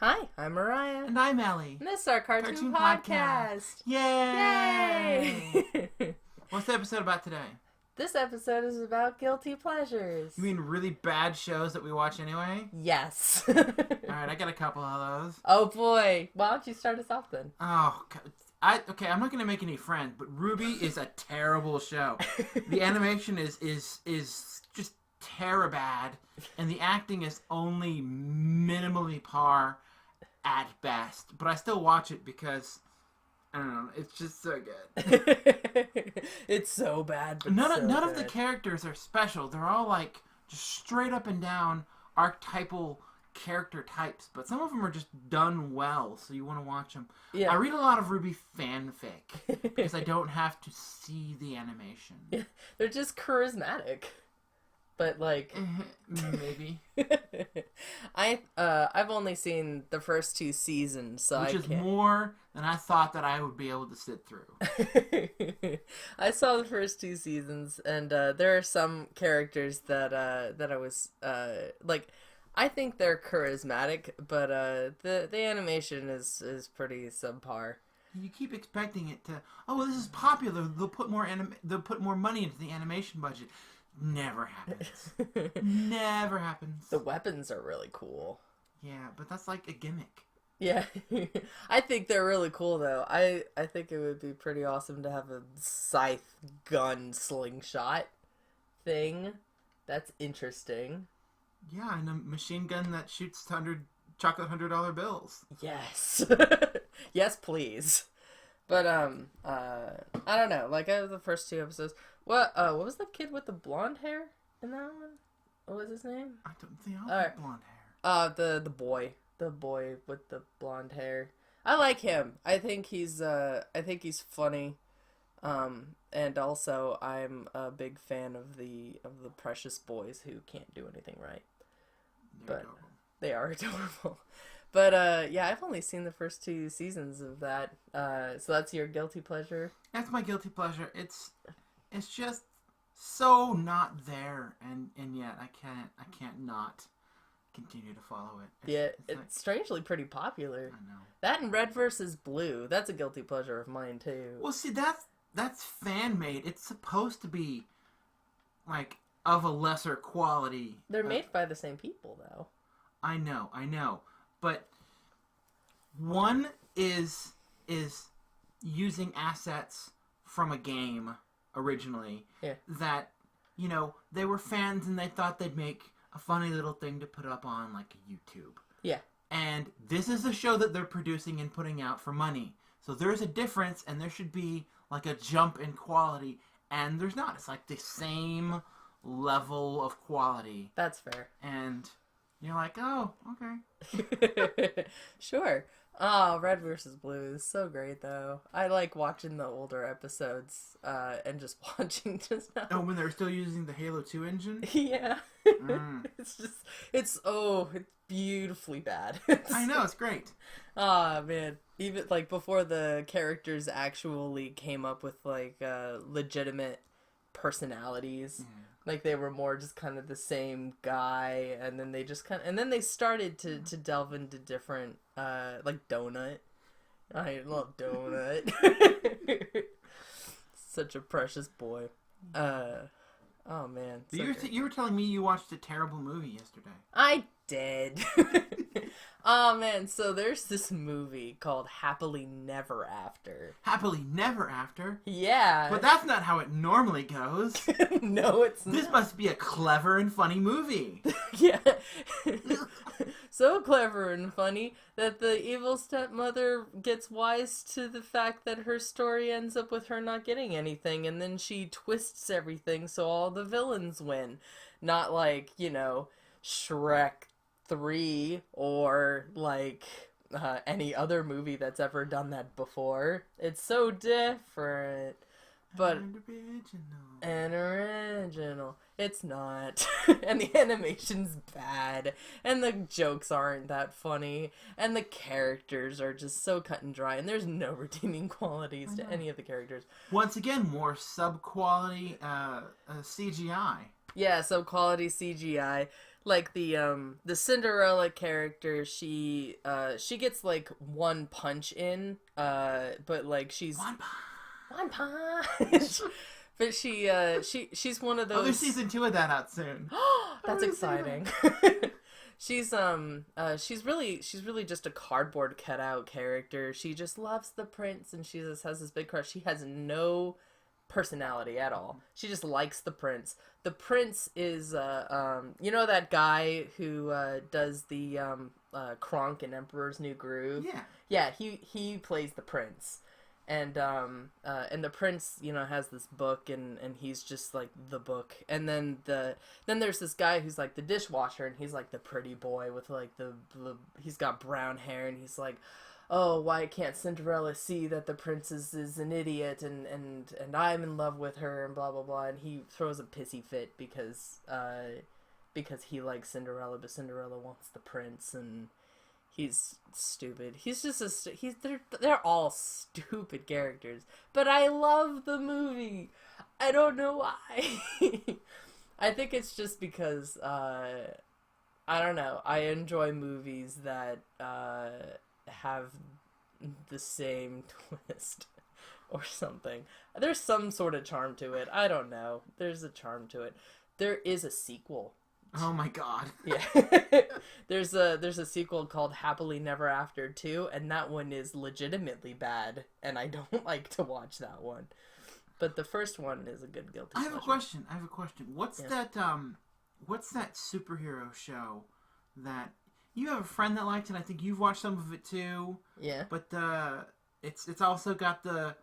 Hi, I'm Mariah. And I'm Ellie. And this is our Cartoon Podcast. Yay! Yay! What's the episode about today? This episode is about guilty pleasures. You mean really bad shows that we watch anyway? Yes. Alright, I got a couple of those. Oh boy. Why don't you start us off then? Oh, God. Okay, I'm not going to make any friends, but Ruby is a terrible show. The animation is just terabad, and the acting is only minimally par at best. But I still watch it because, I don't know, it's just so good. It's so bad, but None of the characters are special. They're all like just straight up and down archetypal character types, but some of them are just done well, so you want to watch them. Yeah. I read a lot of Ruby fanfic because I don't have to see the animation. Yeah, they're just charismatic. But like maybe I've only seen the first 2 seasons, so which I is can't. more than I thought that I would be able to sit through. I saw the first 2 seasons, and there are some characters that I was like. I think they're charismatic, but the animation is pretty subpar. You keep expecting it to. Oh, well, this is popular. They'll put more money into the animation budget. Never happens. Never happens. The weapons are really cool. Yeah, but that's like a gimmick. Yeah. I think they're really cool, though. I think it would be pretty awesome to have a scythe gun slingshot thing. That's interesting. Yeah, and a machine gun that shoots chocolate $100 bills. Yes. Yes, please. But I don't know. Like the first 2 episodes. What was the kid with the blonde hair in that one? What was his name? I don't think I have blonde hair. The boy with the blonde hair. I like him. I think he's funny. And also I'm a big fan of the precious boys who can't do anything right. They're But adorable. they are adorable. But yeah, I've only seen the first 2 seasons of that. So that's your guilty pleasure. That's my guilty pleasure. It's just so not there, and yet I can't not continue to follow it. It's like, strangely pretty popular. I know. That and Red vs. Blue. That's a guilty pleasure of mine too. Well, see, that's fan made. It's supposed to be like of a lesser quality. They're made by the same people, though. I know, but one is using assets from a game originally. Yeah. That, they were fans and they thought they'd make a funny little thing to put up on like YouTube. Yeah. And this is a show that they're producing and putting out for money. So there's a difference, and there should be like a jump in quality, and there's not. It's like the same level of quality. That's fair. And you're like, oh, okay. Sure. Oh, Red vs. Blue is so great, though. I like watching the older episodes and just watching just now. Oh, when they're still using the Halo 2 engine? Yeah. Mm. It's beautifully bad. I know, it's great. Oh, man. Even, like, before the characters actually came up with, like, legitimate personalities. Yeah. Like, they were more just kind of the same guy, and then they just and then they started to delve into different, like, Donut. I love Donut. Such a precious boy. Oh, man. So You were telling me you watched a terrible movie yesterday. I did. Oh, man. So there's this movie called Happily Never After. Happily Never After? Yeah. But that's not how it normally goes. No, it's not. This must be a clever and funny movie. Yeah. So clever and funny that the evil stepmother gets wise to the fact that her story ends up with her not getting anything, and then she twists everything so all the villains win. Not like, Shrek 3 or like any other movie that's ever done that before. It's so different. But an original. It's not. And the animation's bad. And the jokes aren't that funny. And the characters are just so cut and dry. And there's no redeeming qualities to any of the characters. Once again, more sub-quality CGI. Yeah, so quality CGI. like the Cinderella character, she gets like one punch in, but like she's one punch. But she's one of those. Oh, there's season 2 of that out soon. That's exciting. She's really just a cardboard cutout character. She just loves the prince, and she just has this big crush. She has no personality at all. She just likes the prince. The prince is you know that guy who does the Kronk in Emperor's New Groove? Yeah, he plays the prince. And the prince, you know, has this book, and he's just like the book. And then there's this guy who's like the dishwasher, and he's like the pretty boy with like the he's got brown hair, and he's like, oh, why can't Cinderella see that the princess is an idiot, and I'm in love with her, and blah blah blah. And he throws a pissy fit because he likes Cinderella, but Cinderella wants the prince, and he's stupid. He's just they're all stupid characters. But I love the movie. I don't know why. I think it's just because I don't know. I enjoy movies that have the same twist or something. There's some sort of charm to it. I don't know. There's a charm to it. There is a sequel. Oh my god. Yeah. There's a sequel called Happily Never After 2, and that one is legitimately bad, and I don't like to watch that one. But the first one is a good guilty pleasure. I have a question. What's that superhero show that you have a friend that likes it? I think you've watched some of it too. Yeah. But it's also got the,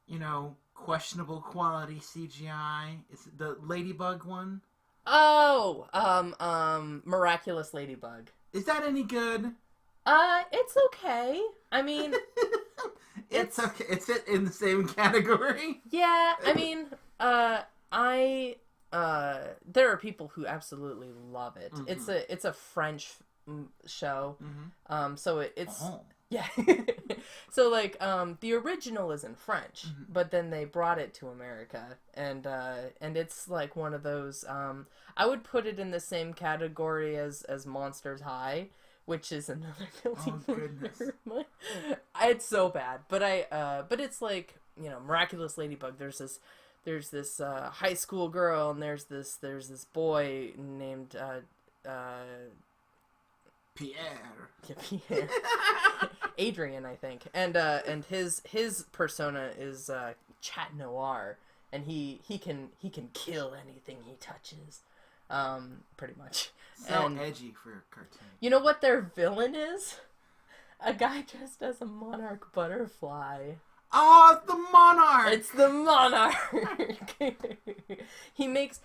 you know, questionable quality CGI. It's the Ladybug one. Oh, Miraculous Ladybug. Is that any good? It's okay. I mean, it's okay. It's in the same category. Yeah, I mean, there are people who absolutely love it. Mm-hmm. It's a French show. Mm-hmm. So it's yeah. So like the original is in French, mm-hmm. but then they brought it to America, and it's like one of those. I would put it in the same category as Monsters High, which is another guilty pleasure. It's so bad, but it's like, you know, Miraculous Ladybug. There's this high school girl, and there's this boy named Pierre. Yeah, Pierre. Adrian, I think, and his persona is Chat Noir, and he can kill anything he touches, pretty much. So edgy for a cartoon. You know what their villain is? A guy dressed as a monarch butterfly. Oh, it's the monarch! It's the monarch! He makes...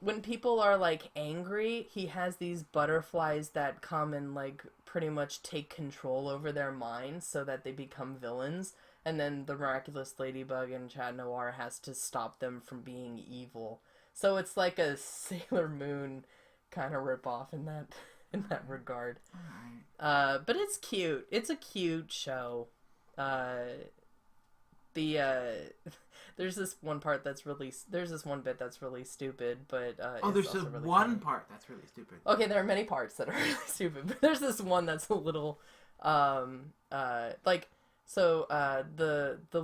when people are, like, angry, he has these butterflies that come and, like, pretty much take control over their minds so that they become villains. And then the Miraculous Ladybug and Chat Noir has to stop them from being evil. So it's like a Sailor Moon kind of ripoff in that regard. Alright. But it's cute. It's a cute show. There's this one bit that's really stupid, but there's this really one funny. part that's really stupid. Okay, there are many parts that are really stupid, but there's this one that's a little the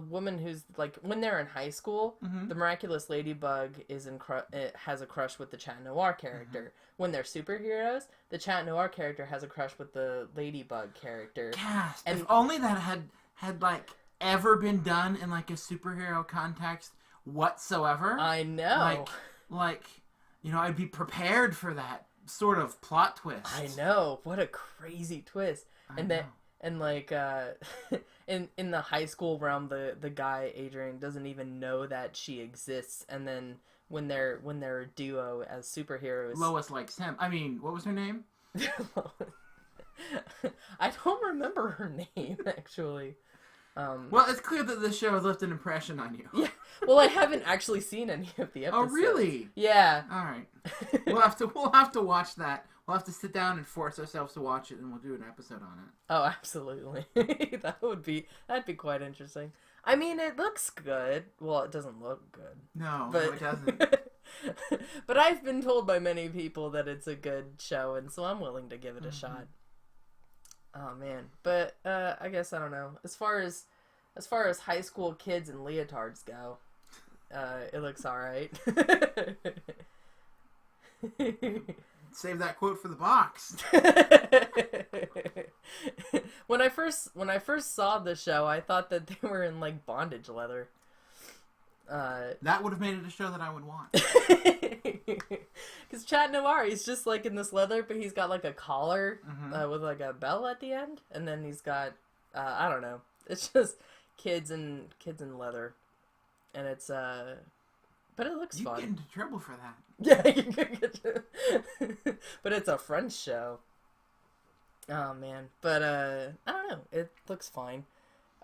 woman who's like, when they're in high school, mm-hmm. the Miraculous Ladybug has a crush with the Chat Noir character. Mm-hmm. When they're superheroes, the Chat Noir character has a crush with the Ladybug character. Yes, and if only that had like ever been done in like a superhero context whatsoever. I know. Like, you know, I'd be prepared for that sort of plot twist. I know. What a crazy twist. In the high school realm, the guy Adrian doesn't even know that she exists, and then when they're a duo as superheroes, Lois likes him. I mean, what was her name? I don't remember her name, actually. Well, it's clear that this show has left an impression on you. Yeah. Well, I haven't actually seen any of the episodes. Oh, really? Yeah. All right. We'll have to watch that. We'll have to sit down and force ourselves to watch it, and we'll do an episode on it. Oh, absolutely. That'd be quite interesting. I mean, it looks good. Well, it doesn't look good. No, but it doesn't. But I've been told by many people that it's a good show, and so I'm willing to give it a shot. Oh man, but I guess I don't know. As far as high school kids and leotards go, it looks all right. Save that quote for the box. When I first saw the show, I thought that they were in like bondage leather. That would have made it a show that I would want. Because Chat Noir, he's just like in this leather, but he's got like a collar with like a bell at the end, and then he's got I don't know. It's just kids in leather, and it's but it looks fun. You get into trouble for that. Yeah, you could get but it's a French show. Oh man, but I don't know. It looks fine.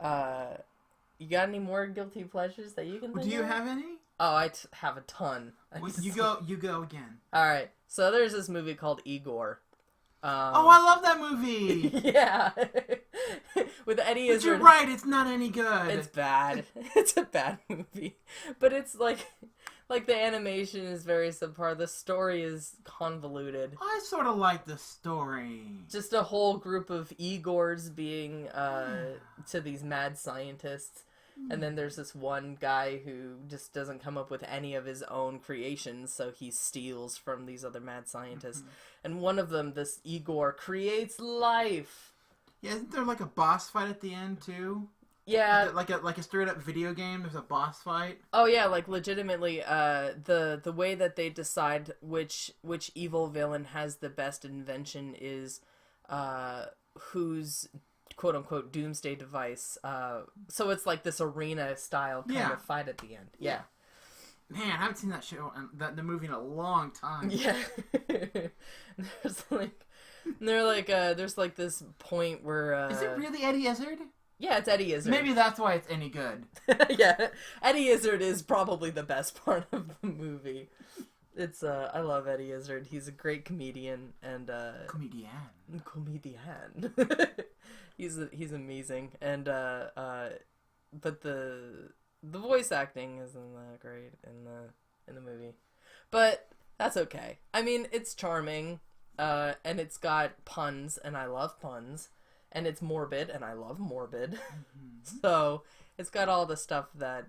You got any more guilty pleasures that you can think Do you of? have any? Oh, I have a ton. You go again. All right. So there's this movie called Igor. Oh, I love that movie. Yeah. With Eddie Izzard. But you're right. It's not any good. It's bad. It's a bad movie. But it's like the animation is very subpar. The story is convoluted. I sort of like the story. Just a whole group of Igors being to these mad scientists. And then there's this one guy who just doesn't come up with any of his own creations, so he steals from these other mad scientists. And one of them, this Igor, creates life. Yeah, isn't there like a boss fight at the end too? Yeah, like a straight up video game. There's a boss fight. Oh yeah, like legitimately, the way that they decide which evil villain has the best invention is whose quote unquote doomsday device. So it's like this arena style kind of fight at the end. Yeah. Man, I haven't seen that show, the movie in a long time. Yeah. There's like this point where is it really Eddie Izzard? Yeah, it's Eddie Izzard. Maybe that's why it's any good. Yeah, Eddie Izzard is probably the best part of the movie. It's I love Eddie Izzard. He's a great comedian and comedian. He's amazing, and but the voice acting isn't that great in the movie, but that's okay. I mean, it's charming, and it's got puns, and I love puns. And it's morbid, and I love morbid. So it's got all the stuff that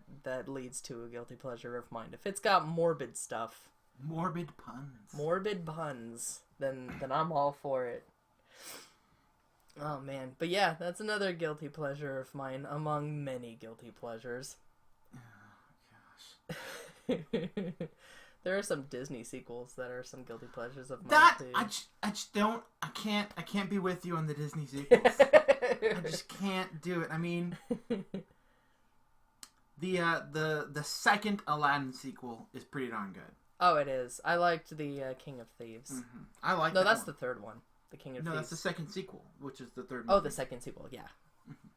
leads to a guilty pleasure of mine. If it's got morbid stuff, morbid puns, then I'm all for it. Oh man, but yeah, that's another guilty pleasure of mine among many guilty pleasures. Oh gosh. There are some Disney sequels that are some guilty pleasures of mine too. I just don't. I can't be with you on the Disney sequels. I just can't do it. I mean, the second Aladdin sequel is pretty darn good. Oh, it is. I liked the King of Thieves. Mm-hmm. I like. No, that's the third one. The King of Thieves. No, that's the second sequel, which is the third movie. Oh, the second sequel. Yeah. Mm-hmm.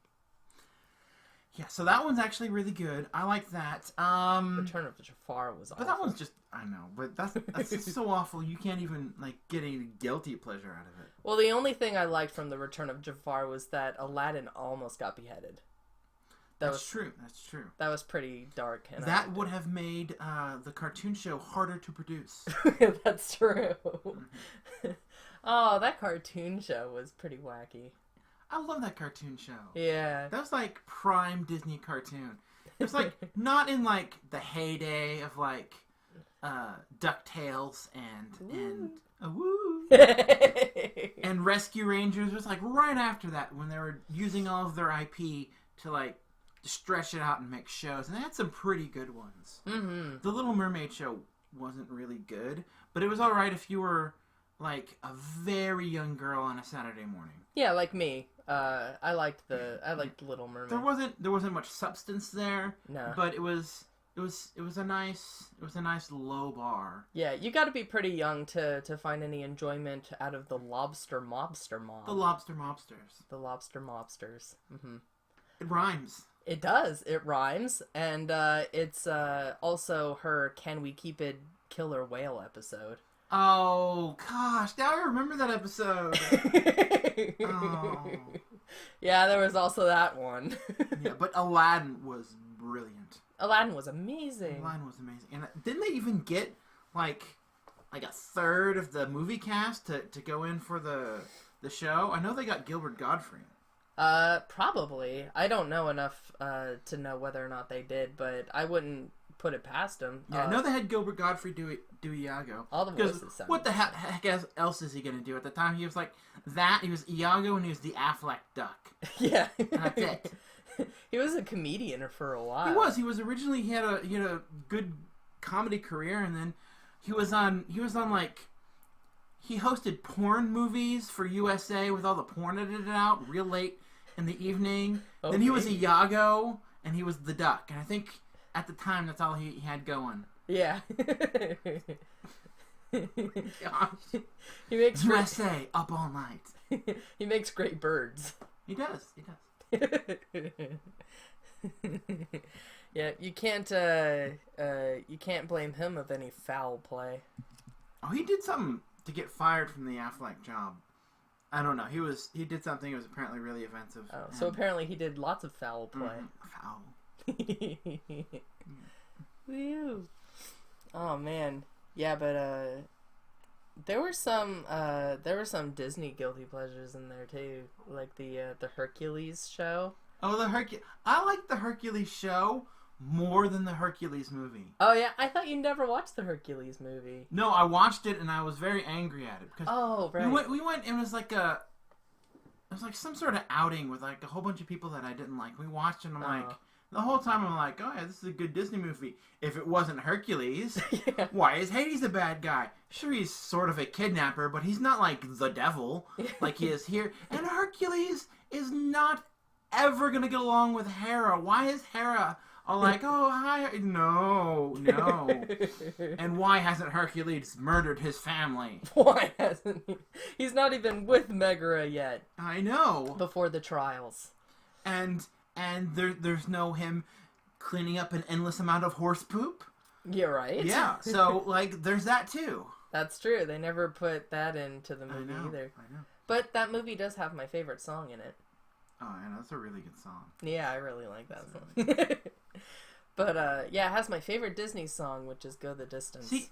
Yeah, so that one's actually really good. I like that. Return of the Jafar was awful. But that one's just, I know, but that's just so awful. You can't even, like, get any guilty pleasure out of it. Well, the only thing I liked from the Return of Jafar was that Aladdin almost got beheaded. That's true. That was pretty dark. And that would have made the cartoon show harder to produce. That's true. Mm-hmm. Oh, that cartoon show was pretty wacky. I love that cartoon show. Yeah. That was like prime Disney cartoon. It was like not in like the heyday of like DuckTales and and Rescue Rangers. It was like right after that when they were using all of their IP to like stretch it out and make shows, and they had some pretty good ones. Mm-hmm. The Little Mermaid show wasn't really good, but it was all right if you were like a very young girl on a Saturday morning. Yeah, like me. I liked Little Mermaid. There wasn't much substance there. No. But it was a nice low bar. Yeah, you got to be pretty young to find any enjoyment out of the Lobster Mobster Mob. The Lobster Mobsters. The Lobster Mobsters. Mm-hmm. It rhymes. It does. It rhymes, and it's also her "Can We Keep It" killer whale episode. Oh gosh, now I remember that episode. Oh. Yeah, there was also that one. Yeah, but Aladdin was brilliant. Aladdin was amazing. And didn't they even get like a third of the movie cast to go in for the show? I know they got Gilbert Gottfried. Probably. I don't know enough to know whether or not they did, but I wouldn't put it past them. Yeah, I know they had Gilbert Gottfried do Iago. All the voices sound what the heck else is he going to do? At the time, he was like that. He was Iago, and he was the Affleck duck. Yeah. And that's it. He was a comedian for a while. He was. He was originally, he had a good comedy career, and then he was on like, he hosted porn movies for USA with all the porn edited out real late in the evening. Okay. Then he was Iago, and he was the duck. And I think at the time that's all he had going. Yeah. Gosh. He makes USA up all night. He makes great birds. He does. Yeah, you can't blame him of any foul play. Oh, he did something to get fired from the Affleck job. I don't know. He did something that was apparently really offensive. Oh, so apparently he did lots of foul play. Foul. Woo. Oh man. Yeah, but there were some Disney guilty pleasures in there too, like the Hercules show. Oh, I like the Hercules show more than the Hercules movie. Oh yeah, I thought you never watched the Hercules movie. No, I watched it and I was very angry at it because we went. It was like some sort of outing with like a whole bunch of people that I didn't like. We watched it and I'm like, the whole time I'm like, oh yeah, this is a good Disney movie. If it wasn't Hercules, yeah. Why is Hades a bad guy? Sure, he's sort of a kidnapper, but he's not like the devil like he is here. And Hercules is not ever gonna get along with Hera. Why is Hera all like, oh hi, no. And why hasn't Hercules murdered his family? Why hasn't he? He's not even with Megara yet. I know. Before the trials. And there's no him cleaning up an endless amount of horse poop. You're right. Yeah, so like there's that too. That's true. They never put that into the movie either. I know. But that movie does have my favorite song in it. Oh, I know. That's a really good song. Yeah, I really like that song. But, yeah, it has my favorite Disney song, which is Go the Distance. See,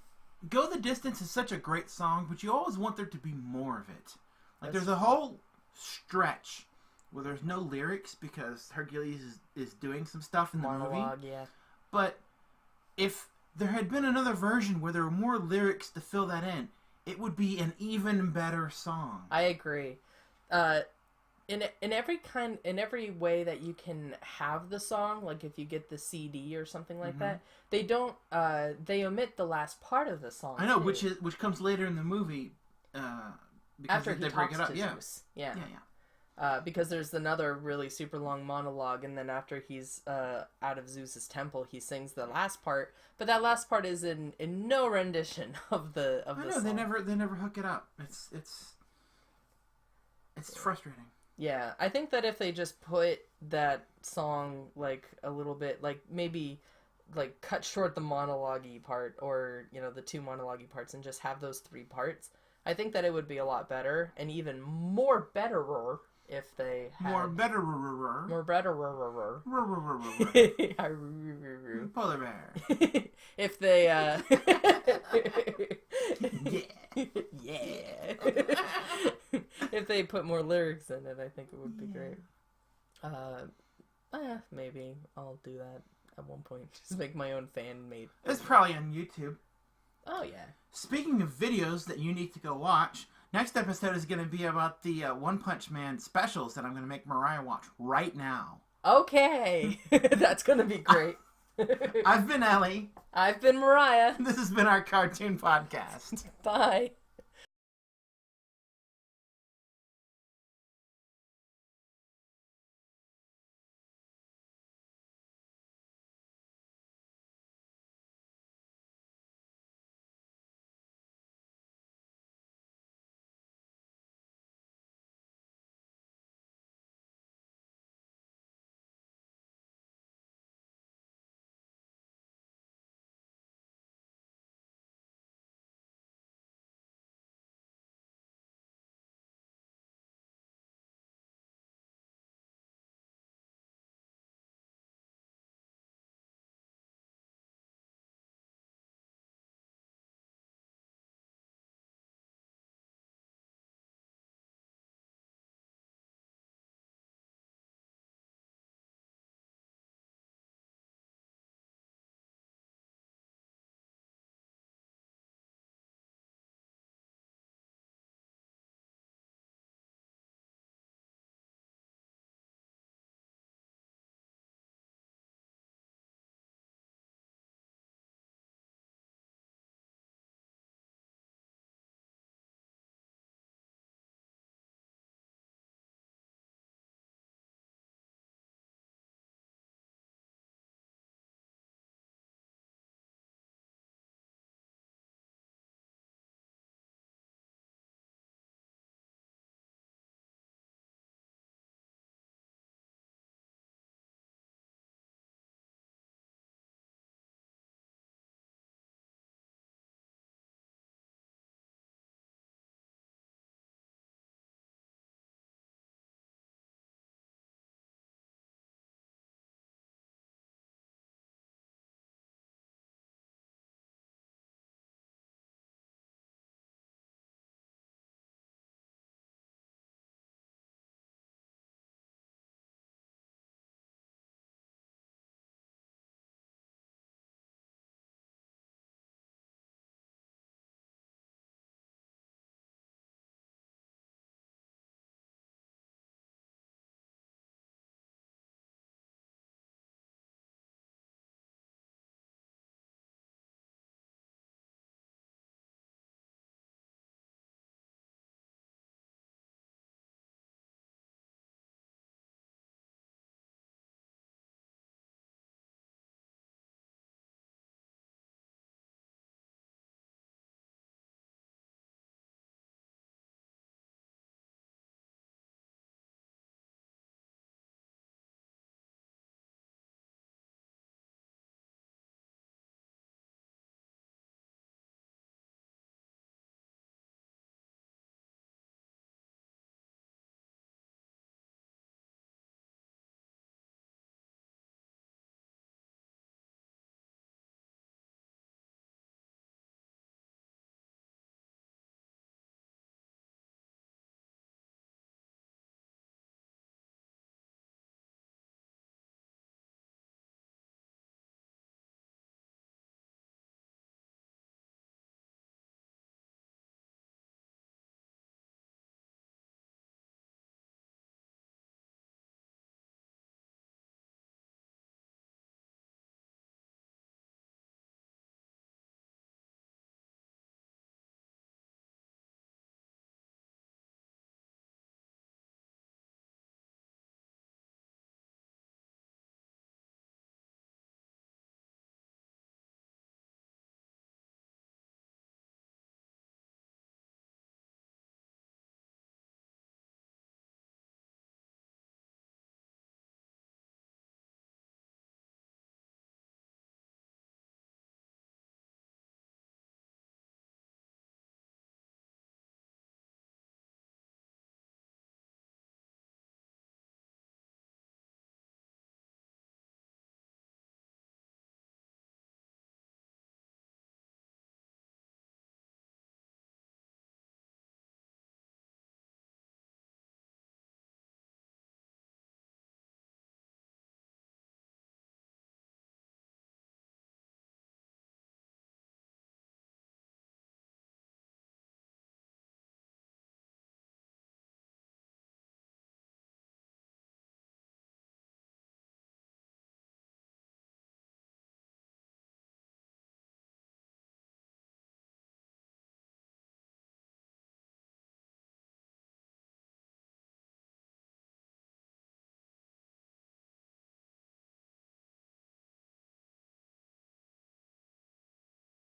Go the Distance is such a great song, but you always want there to be more of it. Like, there's a whole stretch where there's no lyrics because Hercules is doing some stuff in the monologue, movie. Yeah. But if there had been another version where there were more lyrics to fill that in, it would be an even better song. I agree. In every way that you can have the song, like if you get the CD or something like that, they don't. They omit the last part of the song. I know, too. which comes later in the movie. Because after they he break talks it up. to Zeus. Yeah. Because there's another really super long monologue, and then after he's out of Zeus's temple, he sings the last part. But that last part is in no rendition of the song. They never hook it up. It's frustrating. Yeah, I think that if they just put that song like a little bit, like maybe like cut short the monologue-y part, or the two monologue-y parts, and just have those three parts, I think that it would be a lot better, and even more betterer if they had more betterer. Polar bear. If they if they put more lyrics in it, I think it would be great. Maybe I'll do that at one point. Just make my own fan-made. It's probably on YouTube. Oh yeah. Speaking of videos that you need to go watch, next episode is going to be about the One Punch Man specials that I'm going to make Mariah watch right now. Okay. That's going to be great. I've been Ellie. I've been Mariah. This has been our cartoon podcast. Bye.